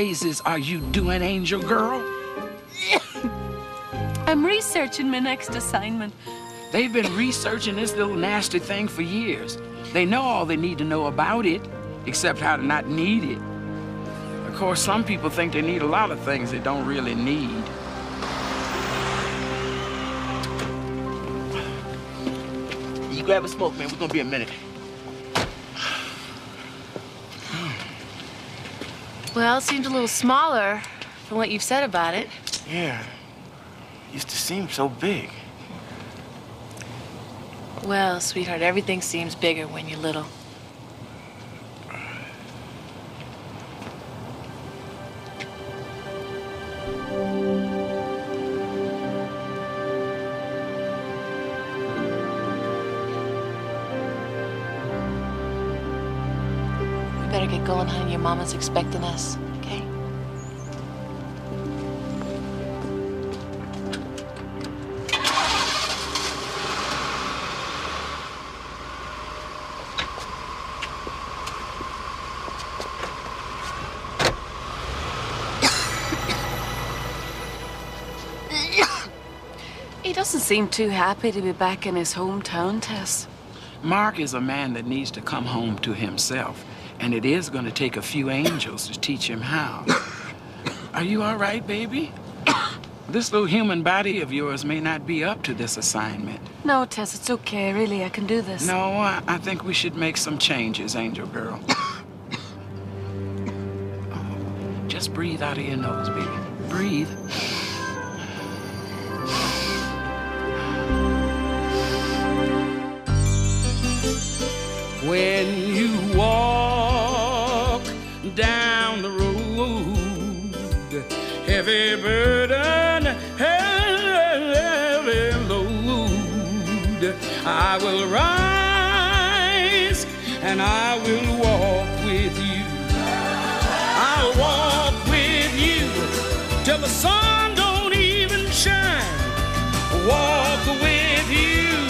blazes are you doing, Angel Girl? I'm researching my next assignment. They've been researching this little nasty thing for years. They know all they need to know about it, except how to not need it. Of course, some people think they need a lot of things they don't really need. You grab a smoke, man. We're gonna be a minute. Well, it seems a little smaller from what you've said about it. Yeah. Used to seem so big. Well, sweetheart, everything seems bigger when you're little. We better get going, honey. Your mama's expecting us, okay? He doesn't seem too happy to be back in his hometown, Tess. Mark is a man that needs to come home to himself, and it is going to take a few angels to teach him how. Are you all right, baby? This little human body of yours may not be up to this assignment. No, Tess, it's okay. Really, I can do this. No, I think we should make some changes, Angel Girl. Just breathe out of your nose, baby. Breathe. When you walk down the road, heavy burden, heavy load, I will rise and I will walk with you. I'll walk with you till the sun don't even shine. Walk with you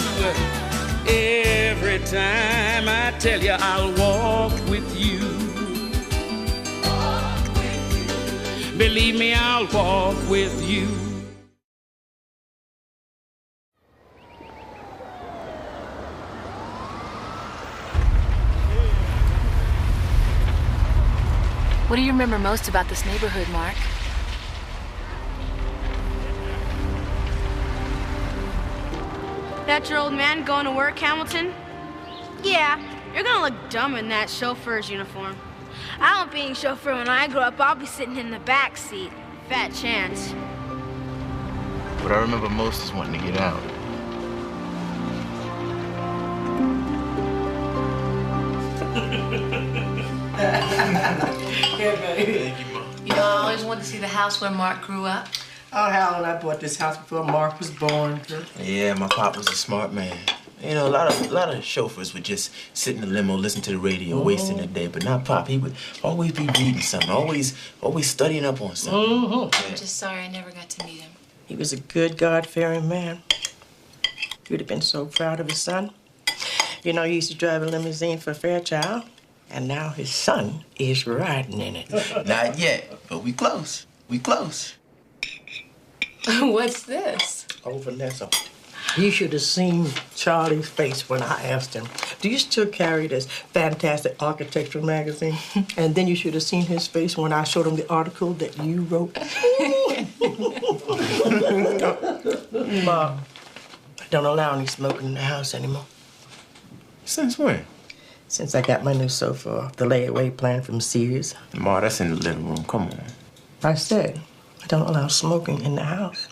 every time. I tell you, I'll walk with you. Walk with you. Believe me, I'll walk with you. What do you remember most about this neighborhood, Mark? That's your old man going to work, Hamilton? Yeah, you're gonna look dumb in that chauffeur's uniform. I won't be a chauffeur when I grow up. I'll be sitting in the back seat. Fat chance. What I remember most is wanting to get out. Yeah, baby. Thank you, Mom. You know, I always wanted to see the house where Mark grew up. Oh, Helen, I bought this house before Mark was born. Yeah, my pop was a smart man. You know, a lot of chauffeurs would just sit in the limo, listen to the radio, wasting the day. But not Pop. He would always be reading something, always studying up on something. I'm just sorry I never got to meet him. He was a good, God-fearing man. You'd have been so proud of his son. You know, he used to drive a limousine for Fairchild, and now his son is riding in it. Not yet, but we close. We close. What's this? Oh, Vanessa, you should have seen Charlie's face when I asked him, do you still carry this fantastic architectural magazine? And then you should have seen his face when I showed him the article that you wrote. Bob, I don't allow any smoking in the house anymore. Since when? Since I got my new sofa off the layaway plan from Sears. Ma, that's in the living room. Come on. I said, I don't allow smoking in the house.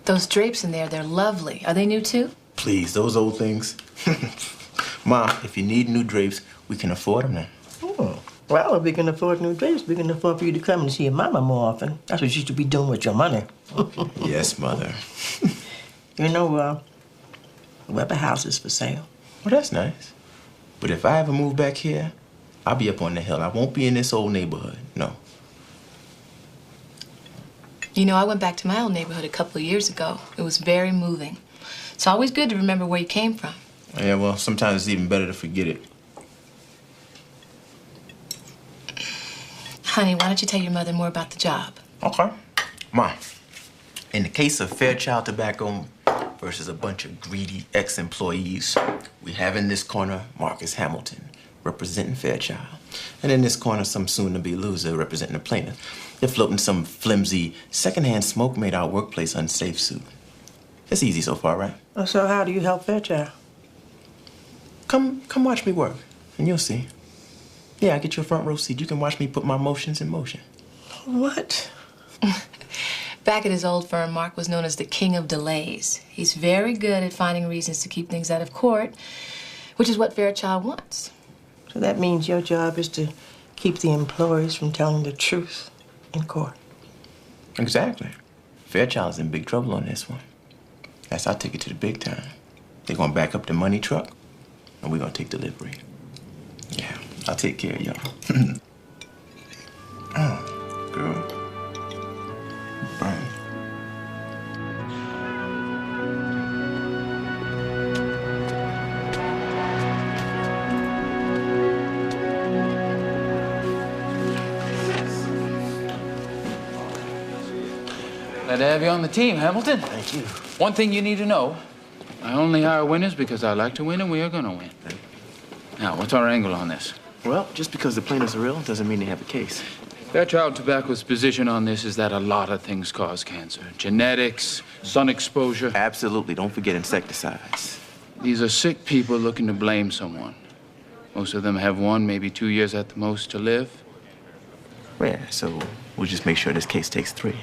Those drapes in there, they're lovely. Are they new too? Please, those old things. Ma, if you need new drapes, we can afford them now. Oh. Well, if we can afford new drapes, we can afford for you to come and see your mama more often. That's what you should be doing with your money. Yes, Mother. You know, Weber House is for sale. Well, that's nice. But if I ever move back here, I'll be up on the hill. I won't be in this old neighborhood, no. You know, I went back to my old neighborhood a couple of years ago. It was very moving. It's always good to remember where you came from. Yeah, well, sometimes it's even better to forget it. Honey, why don't you tell your mother more about the job? Okay. Mom, in the case of Fairchild Tobacco versus a bunch of greedy ex-employees, we have in this corner Marcus Hamilton, representing Fairchild. And in this corner, some soon-to-be loser representing the plaintiff. They're floating some flimsy, secondhand smoke made our workplace unsafe suit. It's easy so far, right? So how do you help Fairchild? Come watch me work, and you'll see. Yeah, I get you a front row seat. You can watch me put my motions in motion. What? Back at his old firm, Mark was known as the king of delays. He's very good at finding reasons to keep things out of court, which is what Fairchild wants. So that means your job is to keep the employees from telling the truth in court. Exactly. Fairchild's in big trouble on this one. That's our ticket to the big time. They're gonna back up the money truck, and we're gonna take delivery. Yeah, I'll take care of y'all. Oh, girl. Burn. Glad to have you on the team, Hamilton. Thank you. One thing you need to know. I only hire winners because I like to win and we are gonna win. Now, what's our angle on this? Well, just because the plaintiffs are real doesn't mean they have a case. Fairchild Tobacco's position on this is that a lot of things cause cancer. Genetics, sun exposure. Absolutely. Don't forget insecticides. These are sick people looking to blame someone. Most of them have 1, maybe 2 years at the most to live. Yeah, so we'll just make sure this case takes 3.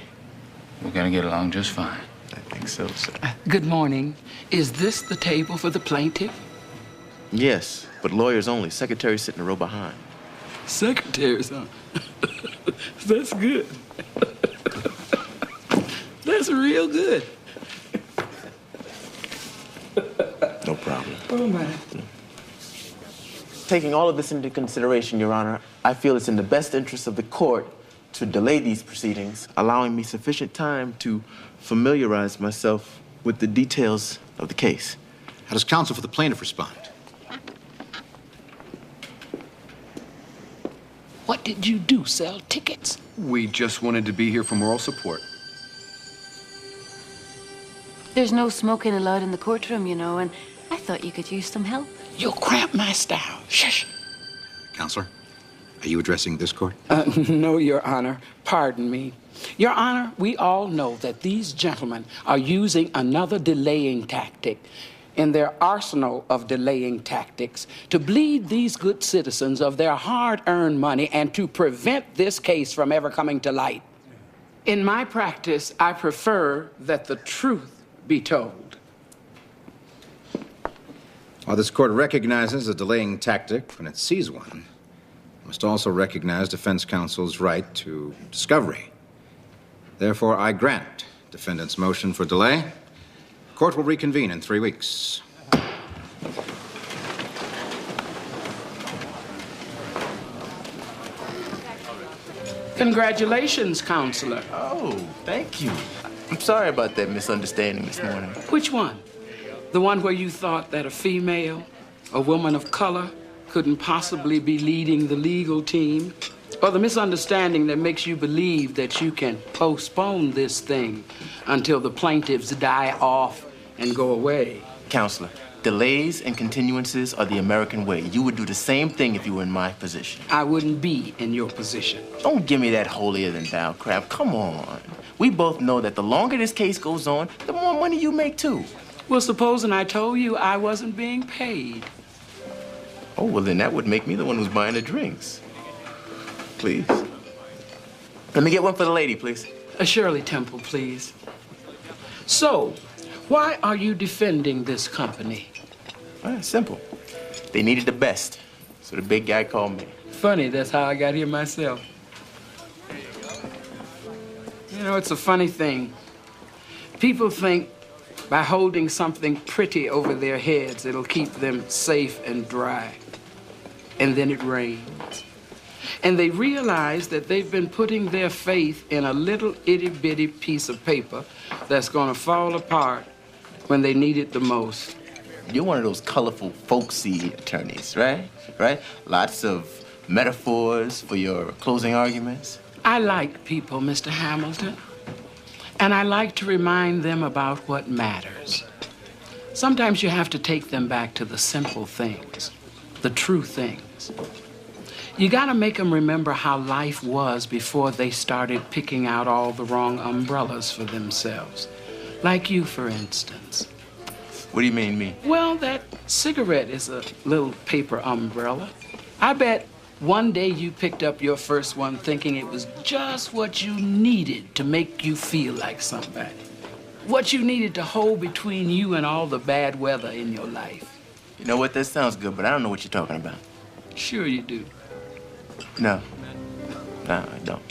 We're gonna get along just fine. I think so, sir. Good morning. Is this the table for the plaintiff? Yes, but lawyers only. Secretary's sitting a row behind. Secretaries, huh? That's good. That's real good. No problem. Oh, my. Taking all of this into consideration, Your Honor, I feel it's in the best interest of the court to delay these proceedings, allowing me sufficient time to familiarize myself with the details of the case. How does counsel for the plaintiff respond? What did you do, sell tickets? We just wanted to be here for moral support. There's no smoking allowed in the courtroom, you know, and I thought you could use some help. You'll cramp my style. Shush. Counselor, are you addressing this court? No, Your Honor. Pardon me. Your Honor, we all know that these gentlemen are using another delaying tactic in their arsenal of delaying tactics to bleed these good citizens of their hard-earned money and to prevent this case from ever coming to light. In my practice, I prefer that the truth be told. While this court recognizes a delaying tactic when it sees one, it must also recognize defense counsel's right to discovery. Therefore, I grant defendant's motion for delay. Court will reconvene in 3 weeks. Congratulations, counselor. Oh, thank you. I'm sorry about that misunderstanding this morning. Which one? The one where you thought that a female, a woman of color, couldn't possibly be leading the legal team? Or the misunderstanding that makes you believe that you can postpone this thing until the plaintiffs die off and go away? Counselor, delays and continuances are the American way. You would do the same thing if you were in my position. I wouldn't be in your position. Don't give me that holier-than-thou crap. Come on. We both know that the longer this case goes on, the more money you make, too. Well, supposing I told you I wasn't being paid. Oh, well, then that would make me the one who's buying the drinks. Please. Let me get one for the lady, please. A Shirley Temple, please. So, why are you defending this company? Well, it's simple. They needed the best, so the big guy called me. Funny, that's how I got here myself. You know, it's a funny thing. People think by holding something pretty over their heads, it'll keep them safe and dry. And then it rains. And they realize that they've been putting their faith in a little itty-bitty piece of paper that's gonna fall apart when they need it the most. You're one of those colorful, folksy attorneys, right? Right? Lots of metaphors for your closing arguments? I like people, Mr. Hamilton. And I like to remind them about what matters. Sometimes you have to take them back to the simple things, the true things. You gotta make them remember how life was before they started picking out all the wrong umbrellas for themselves. Like you, for instance. What do you mean, me? Well, that cigarette is a little paper umbrella. I bet one day you picked up your first one thinking it was just what you needed to make you feel like somebody. What you needed to hold between you and all the bad weather in your life. You know what? That sounds good, but I don't know what you're talking about. Sure you do. No. No, I don't.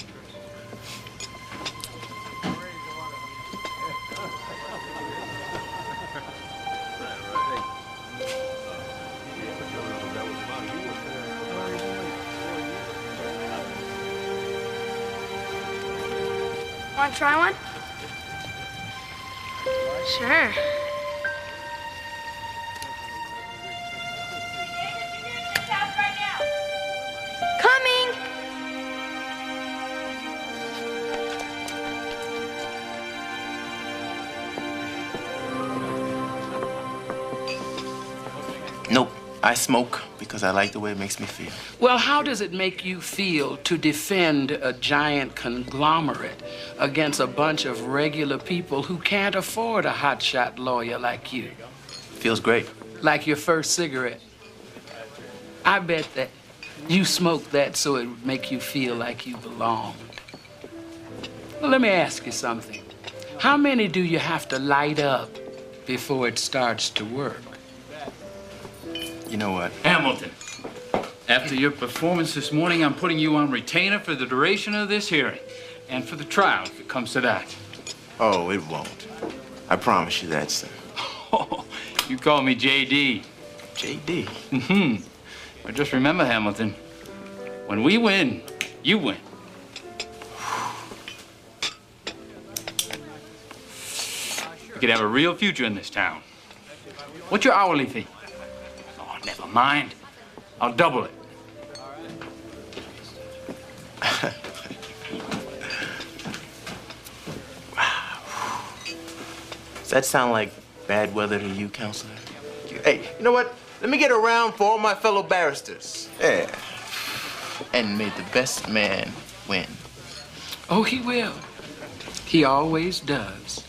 Want to try one? Sure. Coming! Nope. I smoke because I like the way it makes me feel. Well, how does it make you feel to defend a giant conglomerate against a bunch of regular people who can't afford a hotshot lawyer like you? Feels great. Like your first cigarette. I bet that you smoked that so it would make you feel like you belonged. Well, let me ask you something. How many do you have to light up before it starts to work? You know what? Hamilton, after your performance this morning, I'm putting you on retainer for the duration of this hearing and for the trial, if it comes to that. Oh, it won't. I promise you that, sir. Oh, you call me J.D. J.D.? Mm-hmm. But just remember, Hamilton, when we win, you win. You could have a real future in this town. What's your hourly fee? Oh, never mind. I'll double it. Does that sound like bad weather to you, counselor? Hey, you know what? Let me get around for all my fellow barristers. Yeah. And may the best man win. Oh, he will. He always does.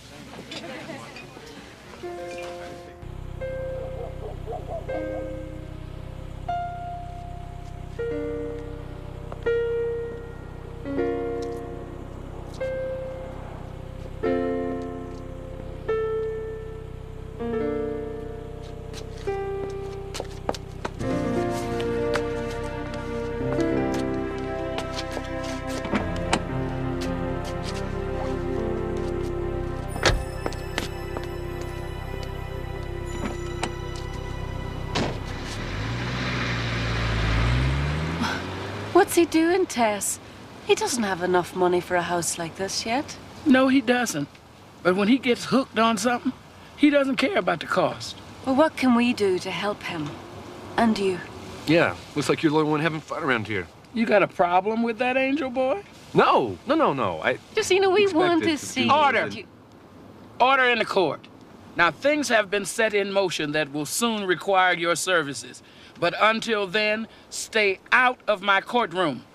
What's he doing, Tess? He doesn't have enough money for a house like this yet. No, he doesn't. But when he gets hooked on something, he doesn't care about the cost. Well, what can we do to help him? And you? Yeah, looks like you're the only one having fun around here. You got a problem with that, Angel Boy? No. Just, we want to expected see do Order. this. Order in the court. Now, things have been set in motion that will soon require your services. But until then, stay out of my courtroom.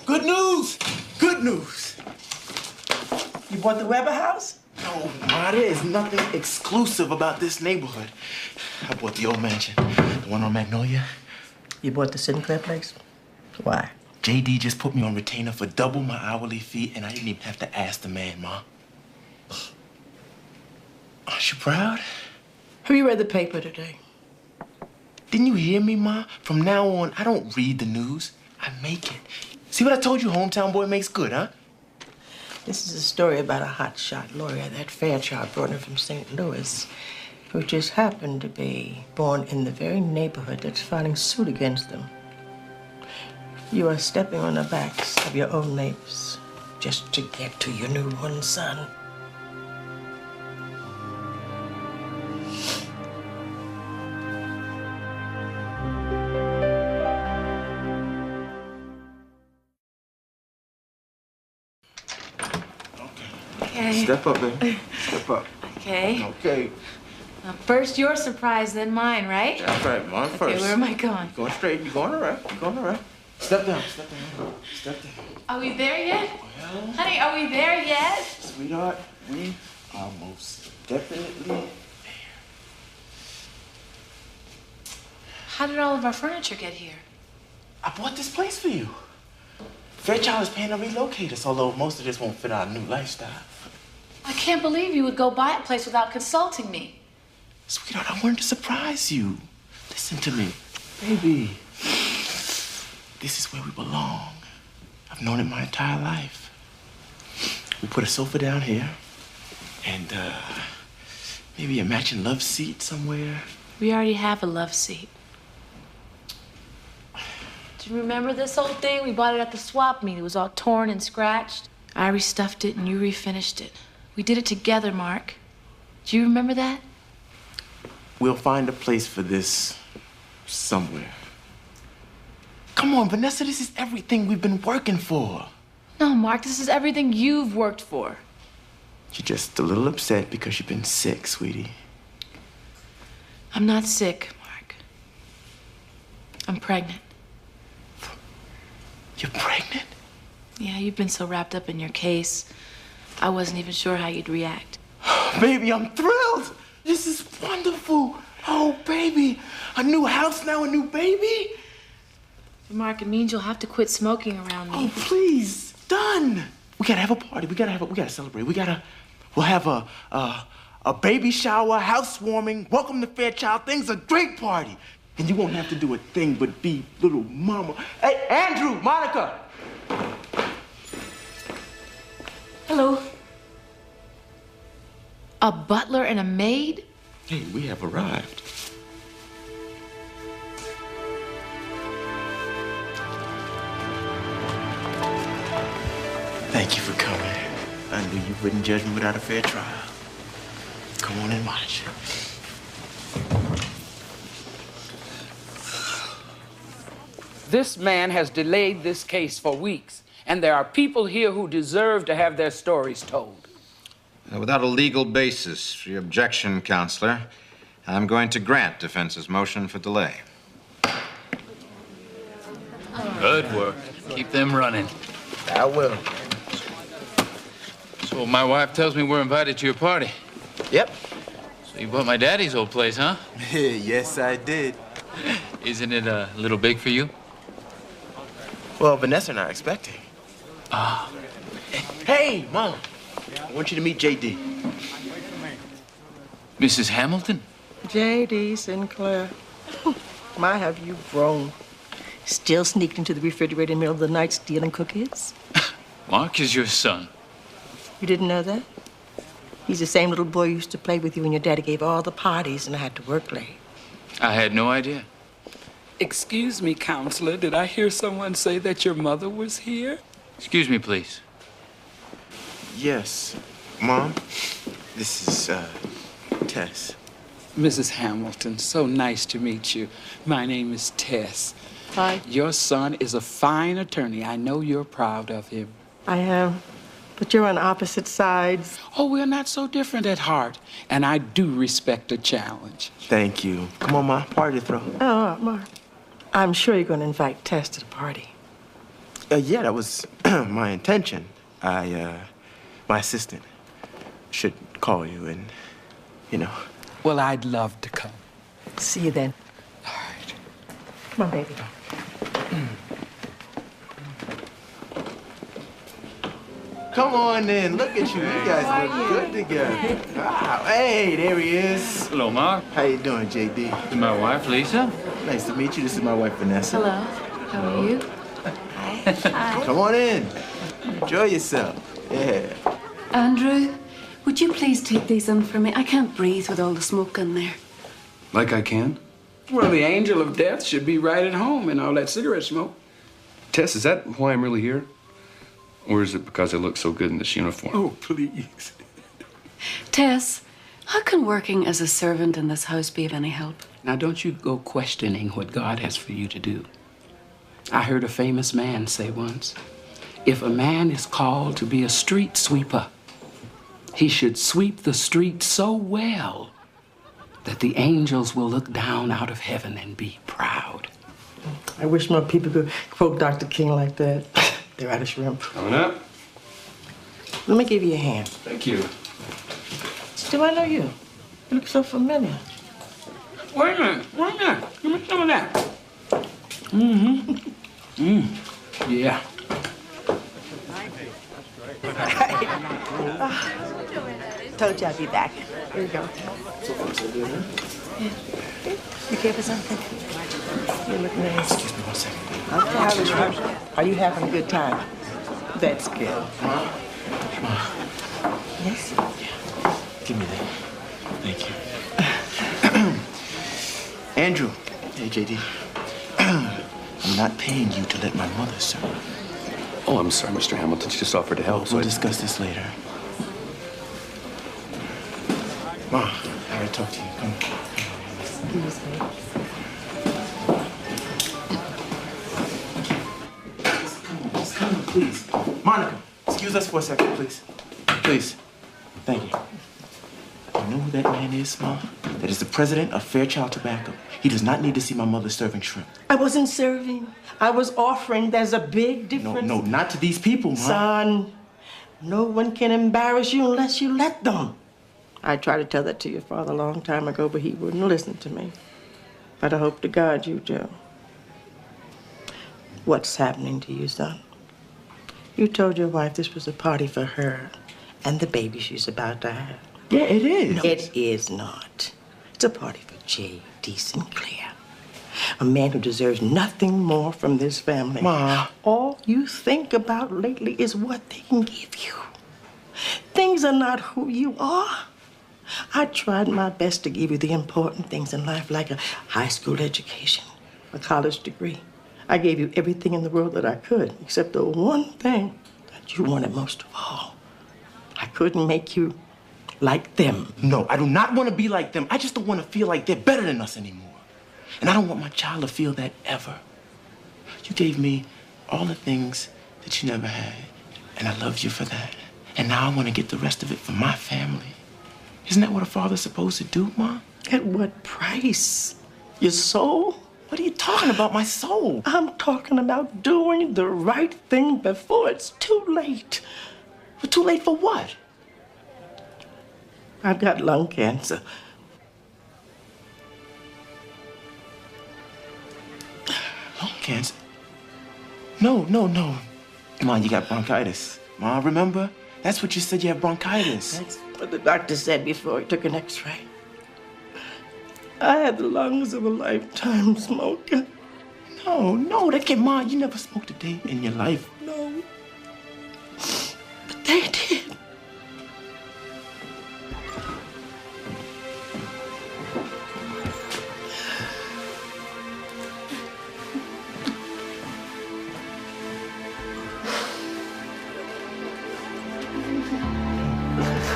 Good news! Good news! You bought the Weber house? No, Ma, there is nothing exclusive about this neighborhood. I bought the old mansion, the one on Magnolia. You bought the Sinclair place? Why? J.D. just put me on retainer for double my hourly fee, and I didn't even have to ask the man, Ma. Aren't you proud? Have you read the paper today? Didn't you hear me, Ma? From now on, I don't read the news. I make it. See what I told you, hometown boy makes good, huh? This is a story about a hotshot lawyer that Fairchild brought in from St. Louis, who just happened to be born in the very neighborhood that's filing suit against them. You are stepping on the backs of your own neighbors just to get to your newborn son. Okay. Step up, baby. Step up. Okay. Okay. Now, first your surprise, then mine, right? That's right, Mom. First. Okay, where am I going? Going straight. You're going all right. You're going all right. Step down. Step down. Step down. Are we there yet? Well, Honey, are we there yet? sweetheart, we are most definitely there. How did all of our furniture get here? I bought this place for you. Fairchild is paying to relocate us, although most of this won't fit our new lifestyle. I can't believe you would go buy a place without consulting me. Sweetheart, I wanted to surprise you. Listen to me. Baby, this is where we belong. I've known it my entire life. We put a sofa down here and maybe a matching love seat somewhere. We already have a love seat. Do you remember this old thing? We bought it at the swap meet. It was all torn and scratched. I restuffed it and you refinished it. We did it together, Mark. Do you remember that? We'll find a place for this somewhere. Come on, Vanessa, this is everything we've been working for. No, Mark, this is everything you've worked for. You're just a little upset because you've been sick, sweetie. I'm not sick, Mark. I'm pregnant. You're pregnant? Yeah, you've been so wrapped up in your case. I wasn't even sure how you'd react. Baby, I'm thrilled. This is wonderful. Oh, baby. A new house now, a new baby? Mark, it means you'll have to quit smoking around me. Oh, please. Done. We gotta have a party. We gotta celebrate. We'll have a baby shower, housewarming, welcome to Fairchild. Things a great party. And you won't have to do a thing but be little mama. Hey, Andrew, Monica. Hello. A butler and a maid? Hey, we have arrived. Thank you for coming. I knew you wouldn't judge me without a fair trial. Come on and watch. This man has delayed this case for weeks, and there are people here who deserve to have their stories told. Without a legal basis for your objection, Counselor, I'm going to grant defense's motion for delay. Good work. Keep them running. I will. So my wife tells me we're invited to your party. Yep. So you bought my daddy's old place, huh? Yes, I did. Isn't it a little big for you? Well, Vanessa and I are expecting. Ah. Hey, Mom. I want you to meet J.D. Mrs. Hamilton? J.D. Sinclair. My, have you grown. Still sneaking into the refrigerator in the middle of the night stealing cookies? Mark is your son. You didn't know that? He's the same little boy who used to play with you when your daddy gave all the parties and I had to work late. I had no idea. Excuse me, Counselor, did I hear someone say that your mother was here? Excuse me, please. Yes. Mom, this is, Tess. Mrs. Hamilton, so nice to meet you. My name is Tess. Hi. Your son is a fine attorney. I know you're proud of him. I am. But you're on opposite sides. Oh, we're not so different at heart, and I do respect a challenge. Thank you. Come on, Ma. Party to throw. Oh, Mark. I'm sure you're going to invite Tess to the party. Yeah, that was my intention. My assistant should call you and, you know. Well, I'd love to come. See you then. All right. Come on, baby. Come on in. Look at you. You guys look good together. Wow. Hey, there he is. Hello, Mark. How you doing, J.D.? This is my wife, Lisa. Nice to meet you. This is my wife, Vanessa. Hello. How are you? Hi. Come on in. Enjoy yourself. Yeah. Andrew, would you please take these in for me? I can't breathe with all the smoke in there. Like I can? Well, the angel of death should be right at home in all that cigarette smoke. Tess, is that why I'm really here? Or is it because I look so good in this uniform? Oh, please. Tess, how can working as a servant in this house be of any help? Now, don't you go questioning what God has for you to do. I heard a famous man say once, if a man is called to be a street sweeper, He should sweep the street so well that the angels will look down out of heaven and be proud. I wish more people could quote Dr. King like that. They're out of shrimp. Coming up. Let me give you a hand. Thank you. Do I know you? You look so familiar. Wait a minute. Give me some of that. Yeah. Told you I'd be back. Here you go. You care for something? You look nice. Excuse me 1 second. Okay, are you having a good time? That's good. Ma. Yes? Give me that. Thank you. Andrew. Hey, JD. I'm not paying you to let my mother serve. Oh, I'm sorry, Mr. Hamilton. She just offered to help. We'll discuss this later. Ma, I gotta talk to you. Come on. Come on, please. Monica, excuse us for a second, please. Please. Thank you. You know who that man is, Ma? That is the president of Fairchild Tobacco. He does not need to see my mother serving shrimp. I wasn't serving. I was offering. There's a big difference. No, not to these people, Ma. Son, no one can embarrass you unless you let them. I tried to tell that to your father a long time ago, but he wouldn't listen to me. But I hope to God you do. What's happening to you, son? You told your wife this was a party for her and the baby she's about to have. Yeah, it is. No, it is not. It's a party for J.D. Sinclair. A man who deserves nothing more from this family. Ma. All you think about lately is what they can give you. Things are not who you are. I tried my best to give you the important things in life, like a high school education, a college degree. I gave you everything in the world that I could, except the one thing that you wanted most of all. I couldn't make you like them. No, I do not want to be like them. I just don't want to feel like they're better than us anymore. And I don't want my child to feel that ever. You gave me all the things that you never had, and I love you for that. And now I want to get the rest of it for my family. Isn't that what a father's supposed to do, Ma? At what price? Your soul? What are you talking about, my soul? I'm talking about doing the right thing before it's too late. But too late for what? I've got lung cancer. Lung cancer? No. Ma, you got bronchitis. Ma, remember? That's what you said, you have bronchitis. That's what the doctor said before he took an x-ray. I had the lungs of a lifetime smoker. No, that can't, Ma, you never smoked a day in your life. No. But they did.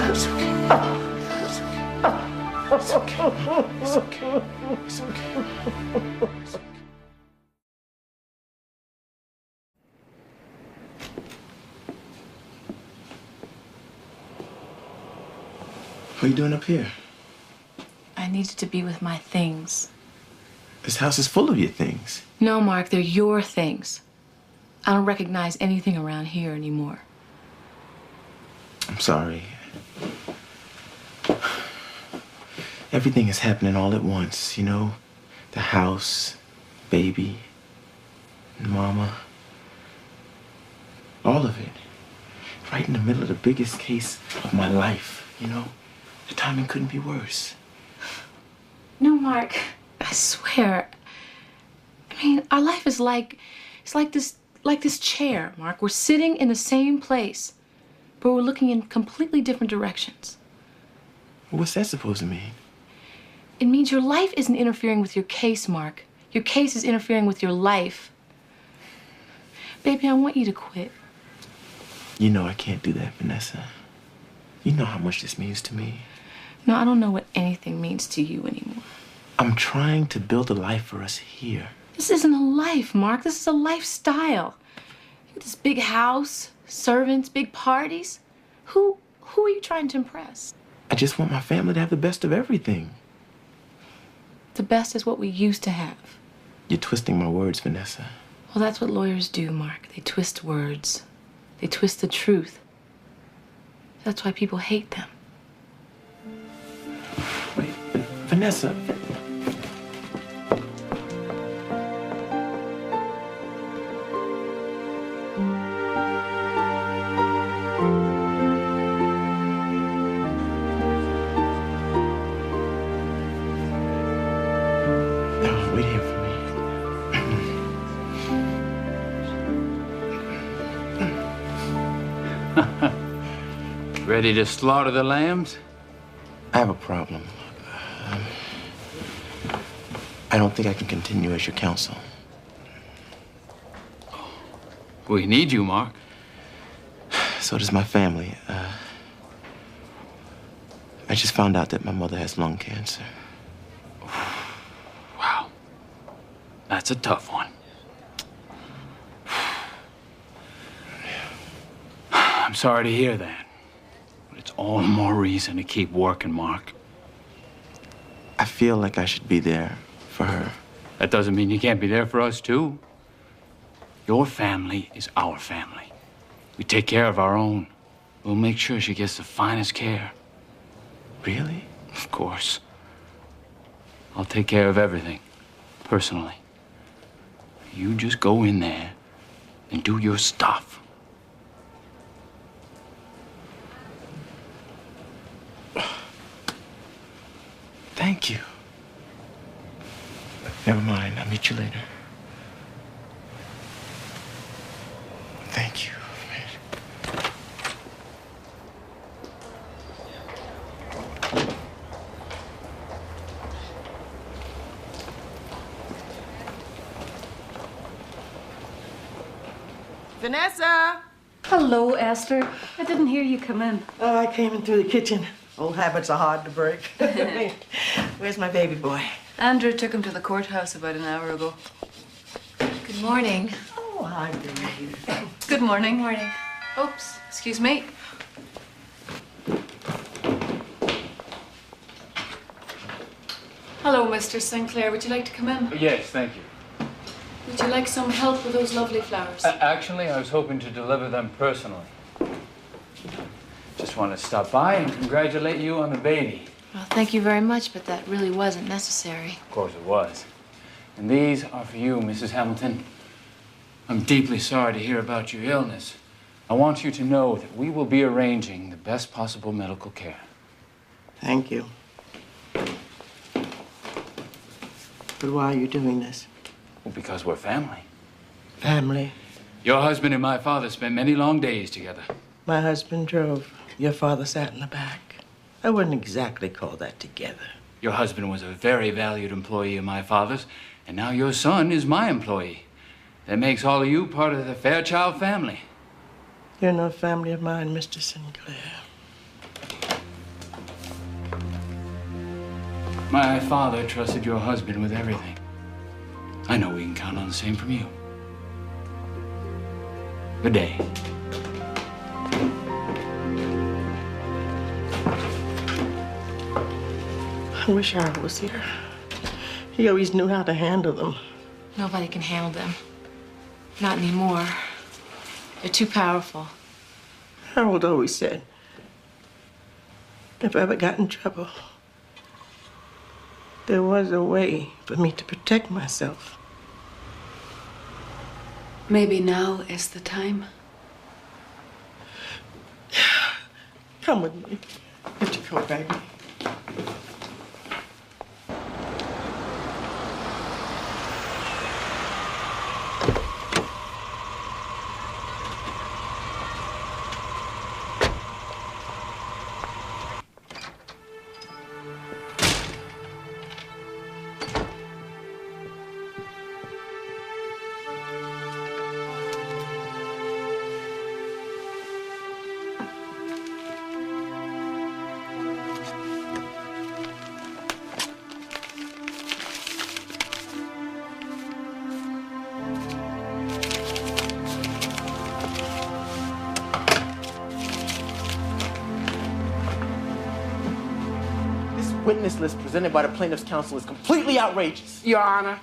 It's okay. It's okay. It's okay. It's okay. It's okay. What are you doing up here? I needed to be with my things. This house is full of your things. No, Mark, they're your things. I don't recognize anything around here anymore. I'm sorry. Everything is happening all at once, you know? The house, baby, mama. All of it. Right in the middle of the biggest case of my life, you know? The timing couldn't be worse. No, Mark, I swear. I mean, our life is it's like this chair, Mark. We're sitting in the same place, but we're looking in completely different directions. What's that supposed to mean? It means your life isn't interfering with your case, Mark. Your case is interfering with your life. Baby, I want you to quit. You know I can't do that, Vanessa. You know how much this means to me. No, I don't know what anything means to you anymore. I'm trying to build a life for us here. This isn't a life, Mark. This is a lifestyle. This big house, servants, big parties. Who Who are you trying to impress? I just want my family to have the best of everything. The best is what we used to have. You're twisting my words, Vanessa. Well, that's what lawyers do, Mark. They twist words. They twist the truth. That's why people hate them. Wait, Vanessa. Wait here for me. Ready to slaughter the lambs? I have a problem. I don't think I can continue as your counsel. We need you, Mark. So does my family. I just found out that my mother has lung cancer. Wow. That's a tough one. I'm sorry to hear that. But it's all the more reason to keep working, Mark. I feel like I should be there for her. That doesn't mean you can't be there for us, too. Your family is our family. We take care of our own. We'll make sure she gets the finest care. Really? Of course. I'll take care of everything, personally. You just go in there and do your stuff. Thank you. Never mind. I'll meet you later. Thank you. Vanessa! Hello, Esther. I didn't hear you come in. Oh, I came in through the kitchen. Old habits are hard to break. Where's my baby boy? Andrew took him to the courthouse about an hour ago. Good morning. Oh, hi, baby. Good morning. Good morning. Oops, excuse me. Hello, Mr. Sinclair. Would you like to come in? Yes, thank you. Would you like some help with those lovely flowers? Actually, I was hoping to deliver them personally. Just wanted to stop by and congratulate you on the baby. Well, thank you very much, but that really wasn't necessary. Of course it was. And these are for you, Mrs. Hamilton. I'm deeply sorry to hear about your illness. I want you to know that we will be arranging the best possible medical care. Thank you. But why are you doing this? Well, because we're family. Family. Your husband and my father spent many long days together. My husband drove. Your father sat in the back. I wouldn't exactly call that together. Your husband was a very valued employee of my father's, and now your son is my employee. That makes all of you part of the Fairchild family. You're no family of mine, Mr. Sinclair. My father trusted your husband with everything. I know we can count on the same from you. Good day. I wish Harold was here. He always knew how to handle them. Nobody can handle them. Not anymore. They're too powerful. Harold always said, if I ever got in trouble, there was a way for me to protect myself. Maybe now is the time. Come with me. Get your coat, baby. witness list presented by the plaintiff's counsel is completely outrageous. Your Honor,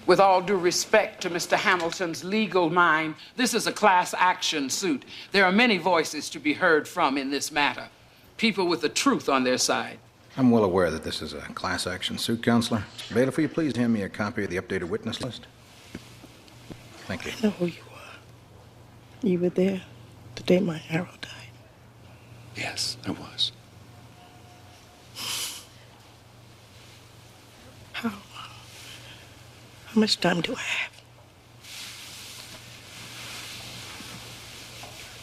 with all due respect to Mr. Hamilton's legal mind, this is a class action suit. There are many voices to be heard from in this matter. People with the truth on their side. I'm well aware that this is a class action suit, Counselor. Bailiff, will you please hand me a copy of the updated witness list? Thank you. I know who you are. You were there the day my arrow died. Yes, I was. How much time do I have?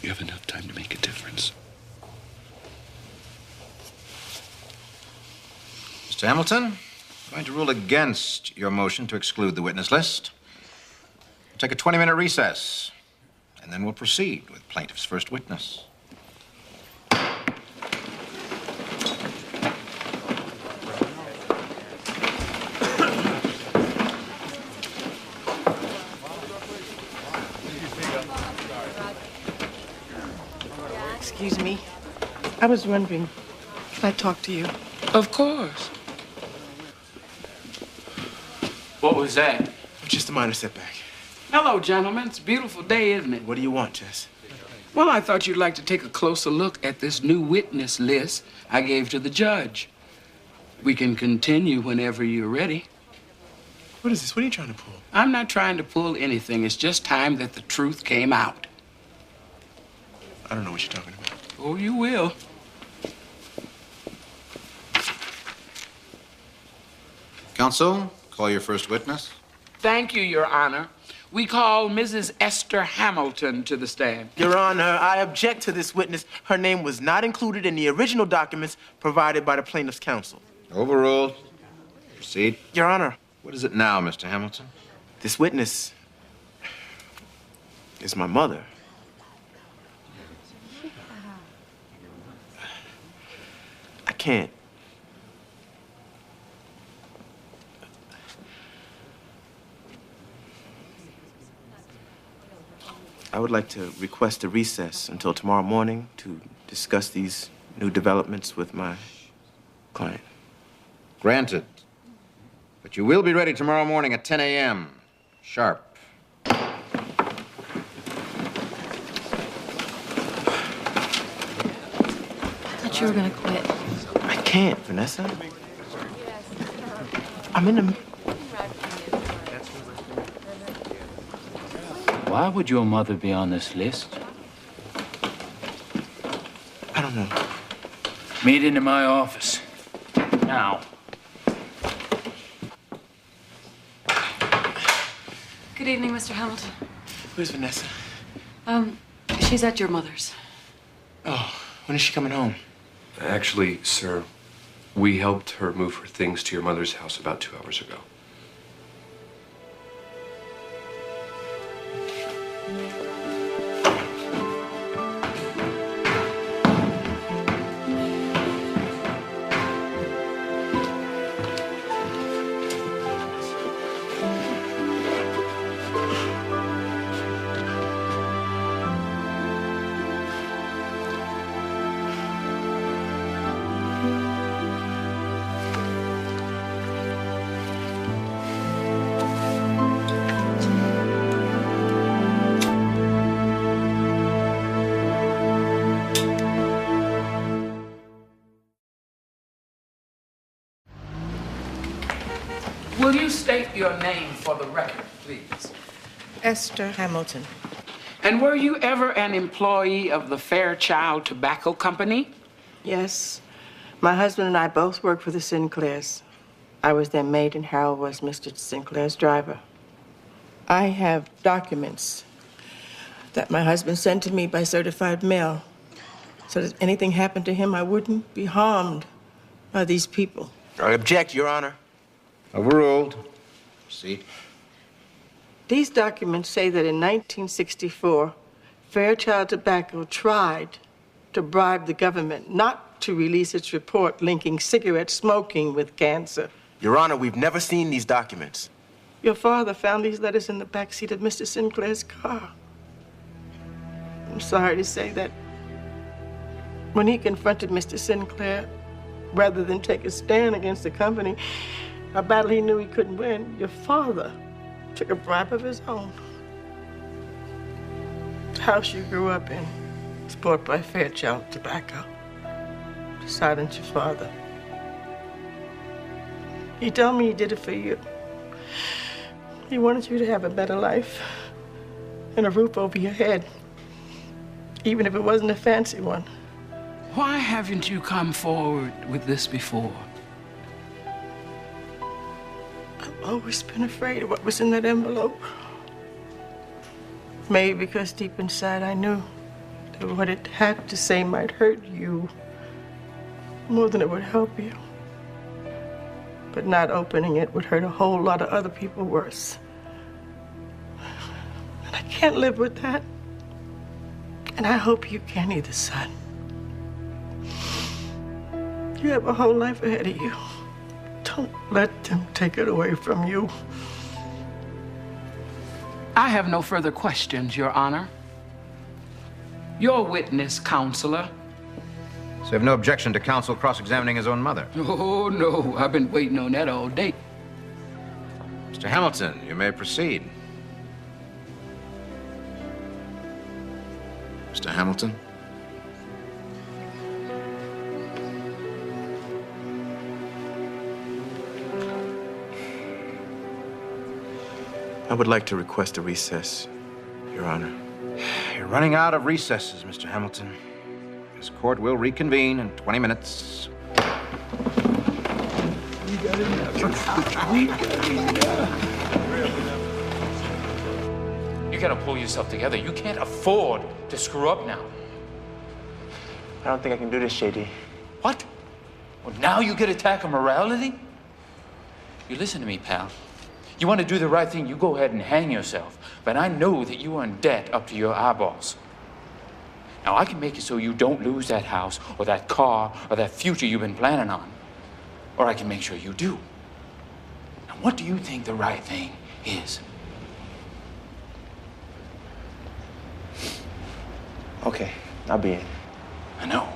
You have enough time to make a difference. Mr. Hamilton, I'm going to rule against your motion to exclude the witness list. We'll take a 20-minute recess, and then we'll proceed with plaintiff's first witness. Excuse me. I was wondering, can I talk to you? Of course. What was that? Just a minor setback. Hello, gentlemen. It's a beautiful day, isn't it? What do you want, Tess? Well, I thought you'd like to take a closer look at this new witness list I gave to the judge. We can continue whenever you're ready. What is this? What are you trying to pull? I'm not trying to pull anything. It's just time that the truth came out. I don't know what you're talking about. Oh, you will. Counsel, call your first witness. Thank you, Your Honor. We call Mrs. Esther Hamilton to the stand. Your Honor, I object to this witness. Her name was not included in the original documents provided by the plaintiff's counsel. Overruled. Proceed. Your Honor. What is it now, Mr. Hamilton? This witness is my mother. I can't. I would like to request a recess until tomorrow morning to discuss these new developments with my client. Granted. But you will be ready tomorrow morning at 10 a.m. Sharp. I thought you were gonna quit. I can't, Vanessa. I'm in the... Why would your mother be on this list? I don't know. Meet in my office. Now. Good evening, Mr. Hamilton. Where's Vanessa? She's at your mother's. Oh, when is she coming home? Actually, sir, we helped her move her things to your mother's house about 2 hours ago. Will you state your name for the record, please? Esther Hamilton. And were you ever an employee of the Fairchild Tobacco Company? Yes. My husband and I both worked for the Sinclairs. I was their maid and Harold was Mr. Sinclair's driver. I have documents that my husband sent to me by certified mail so that if anything happened to him, I wouldn't be harmed by these people. I object, Your Honor. Overruled. Proceed. These documents say that in 1964, Fairchild Tobacco tried to bribe the government not to release its report linking cigarette smoking with cancer. Your Honor, we've never seen these documents. Your father found these letters in the backseat of Mr. Sinclair's car. I'm sorry to say that when he confronted Mr. Sinclair, rather than take a stand against the company, a battle he knew he couldn't win, your father took a bribe of his own. The house you grew up in was bought by Fairchild Tobacco to silence your father. He told me he did it for you. He wanted you to have a better life and a roof over your head, even if it wasn't a fancy one. Why haven't you come forward with this before? I've always been afraid of what was in that envelope. Maybe because deep inside I knew that what it had to say might hurt you more than it would help you. But not opening it would hurt a whole lot of other people worse. And I can't live with that. And I hope you can't either, son. You have a whole life ahead of you. Don't let them take it away from you. I have no further questions, Your Honor. Your witness, counselor. So you have no objection to counsel cross-examining his own mother? Oh, no. I've been waiting on that all day. Mr. Hamilton, you may proceed. Mr. Hamilton? I would like to request a recess, Your Honor. You're running out of recesses, Mr. Hamilton. This court will reconvene in 20 minutes. You gotta pull yourself together. You can't afford to screw up now. I don't think I can do this, Shady. What? Well, now you get attack of morality? You listen to me, pal. You want to do the right thing, you go ahead and hang yourself. But I know that you are in debt up to your eyeballs. Now, I can make it so you don't lose that house or that car or that future you've been planning on. Or I can make sure you do. Now, what do you think the right thing is? Okay, I'll be in. I know.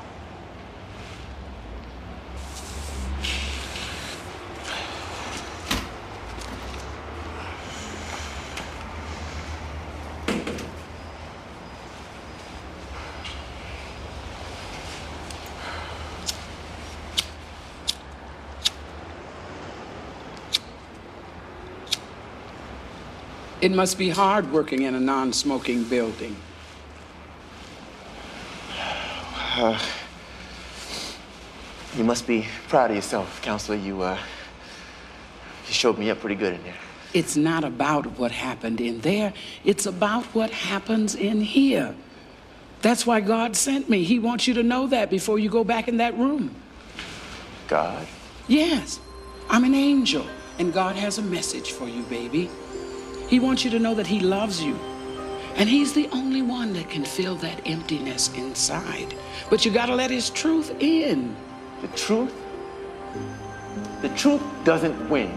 It must be hard working in a non-smoking building. You must be proud of yourself, Counselor. You showed me up pretty good in there. It's not about what happened in there. It's about what happens in here. That's why God sent me. He wants you to know that before you go back in that room. God? Yes. I'm an angel, and God has a message for you, baby. He wants you to know that he loves you. And he's the only one that can fill that emptiness inside. But you gotta let his truth in. The truth? The truth doesn't win,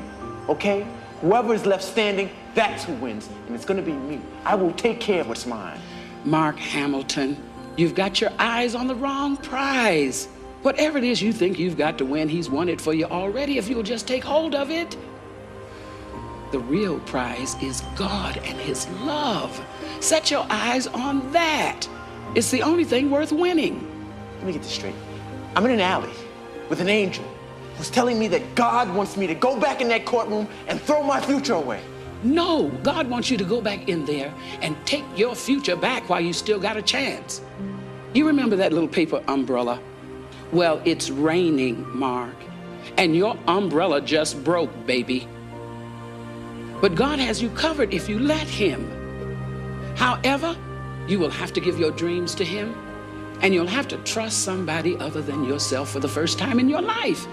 okay? Whoever is left standing, that's who wins. And it's gonna be me. I will take care of what's mine. Mark Hamilton, you've got your eyes on the wrong prize. Whatever it is you think you've got to win, he's won it for you already if you'll just take hold of it. The real prize is God and his love. Set your eyes on that. It's the only thing worth winning. Let me get this straight. I'm in an alley with an angel who's telling me that God wants me to go back in that courtroom and throw my future away. No, God wants you to go back in there and take your future back while you still got a chance. You remember that little paper umbrella? Well, it's raining, Mark, and your umbrella just broke, baby. But God has you covered if you let him. However, you will have to give your dreams to him, and you'll have to trust somebody other than yourself for the first time in your life.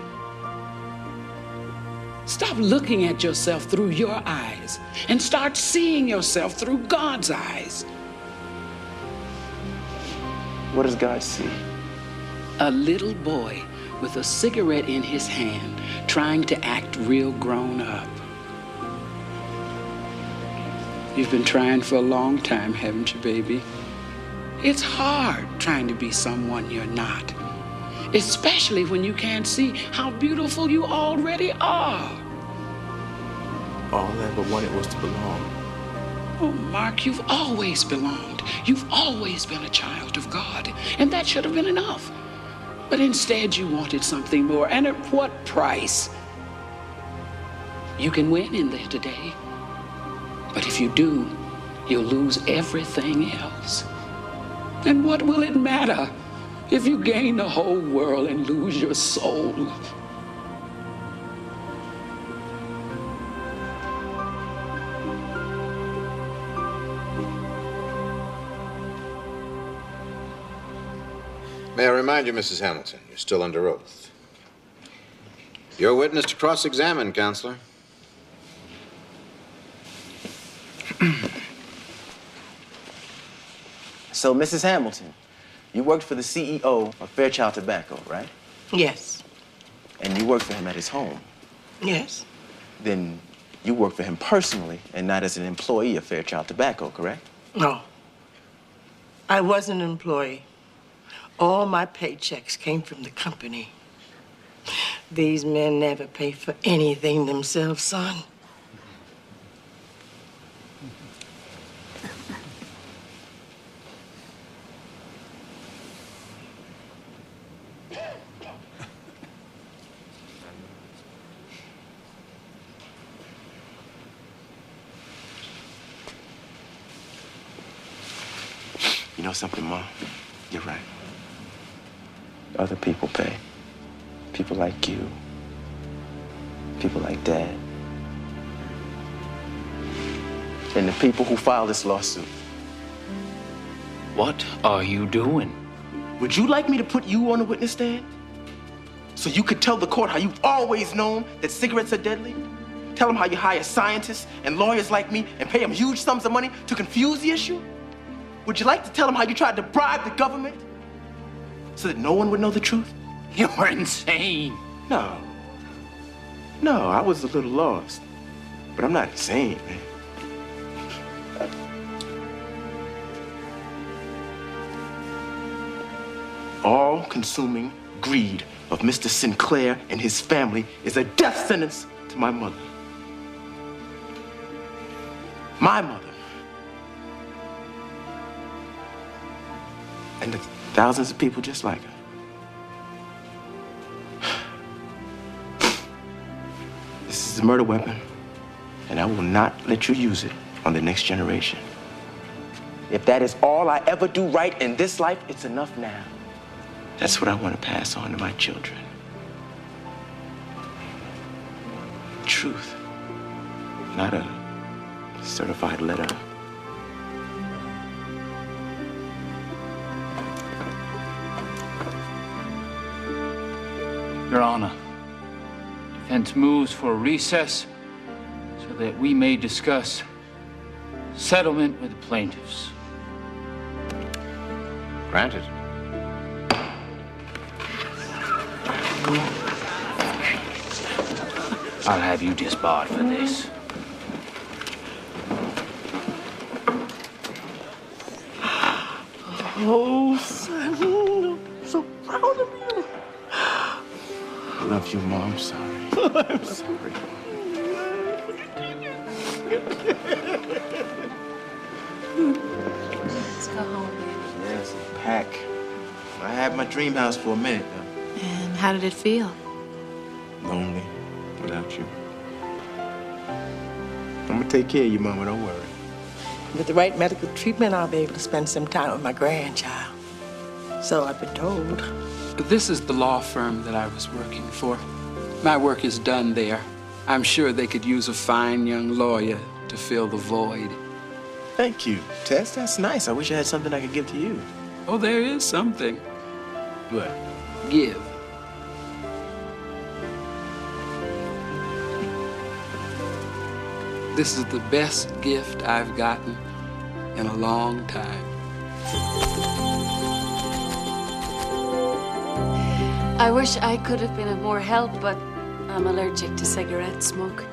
Stop looking at yourself through your eyes and start seeing yourself through God's eyes. What does God see? A little boy with a cigarette in his hand trying to act real grown up. You've been trying for a long time, haven't you, baby? It's hard trying to be someone you're not. especially when you can't see how beautiful you already are. All I ever wanted was to belong. Oh, Mark, you've always belonged. You've always been a child of God, and that should have been enough. But instead, you wanted something more, and at what price? You can win in there today, but if you do, you'll lose everything else. And what will it matter if you gain the whole world and lose your soul? May I remind you, Mrs. Hamilton, you're still under oath. You're witness to cross-examine, Counselor. So, Mrs. Hamilton, you worked for the CEO of Fairchild Tobacco, right? Yes. And you worked for him at his home. Yes. Then you worked for him personally and not as an employee of Fairchild Tobacco, correct? No. I was an employee. All my paychecks came from the company. These men never pay for anything themselves, son. You know something, Mom? You're right. Other people pay. People like you. People like Dad. And the people who filed this lawsuit. What are you doing? Would you like me to put you on the witness stand? So you could tell the court how you've always known that cigarettes are deadly? Tell them how you hire scientists and lawyers like me and pay them huge sums of money to confuse the issue? Would you like to tell them how you tried to bribe the government so that no one would know the truth? You're insane. No. No, I was a little lost. But I'm not insane, man. All-consuming greed of Mr. Sinclair and his family is a death sentence to my mother. My mother. And the thousands of people just like her. This is a murder weapon, and I will not let you use it on the next generation. If that is all I ever do right in this life, it's enough now. That's what I want to pass on to my children. Truth, not a certified letter. Your Honor, defense moves for a recess so that we may discuss settlement with the plaintiffs. Granted. I'll have you disbarred for this. Oh, son, I'm so proud of you. I love you, Mom. I'm sorry. I'm sorry. Let's go home, baby. Yes, pack. I had my dream house for a minute, though. And how did it feel? Lonely without you. I'm gonna take care of you, Mama. Don't worry. With the right medical treatment, I'll be able to spend some time with my grandchild. So I've been told. This is the law firm that I was working for. My work is done there. I'm sure they could use a fine young lawyer to fill the void. Thank you, Tess. That's nice. I wish I had something I could give to you. Oh, there is something. What? Give. This is the best gift I've gotten in a long time. I wish I could have been of more help, but I'm allergic to cigarette smoke.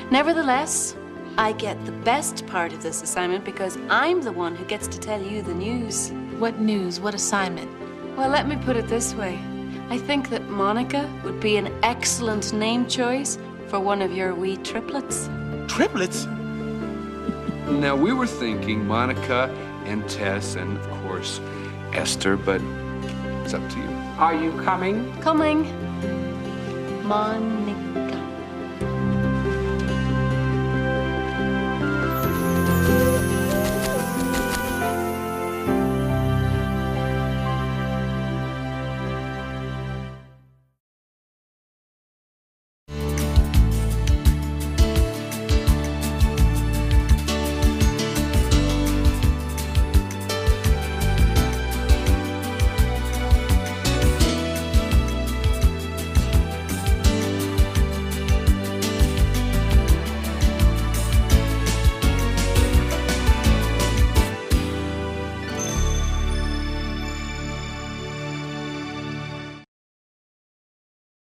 Nevertheless, I get the best part of this assignment because I'm the one who gets to tell you the news. What news? What assignment? Well, let me put it this way. I think that Monica would be an excellent name choice for one of your wee triplets. Triplets? Now, we were thinking Monica and Tess and, of course, Esther, but it's up to you. Are you coming? Coming. Monica.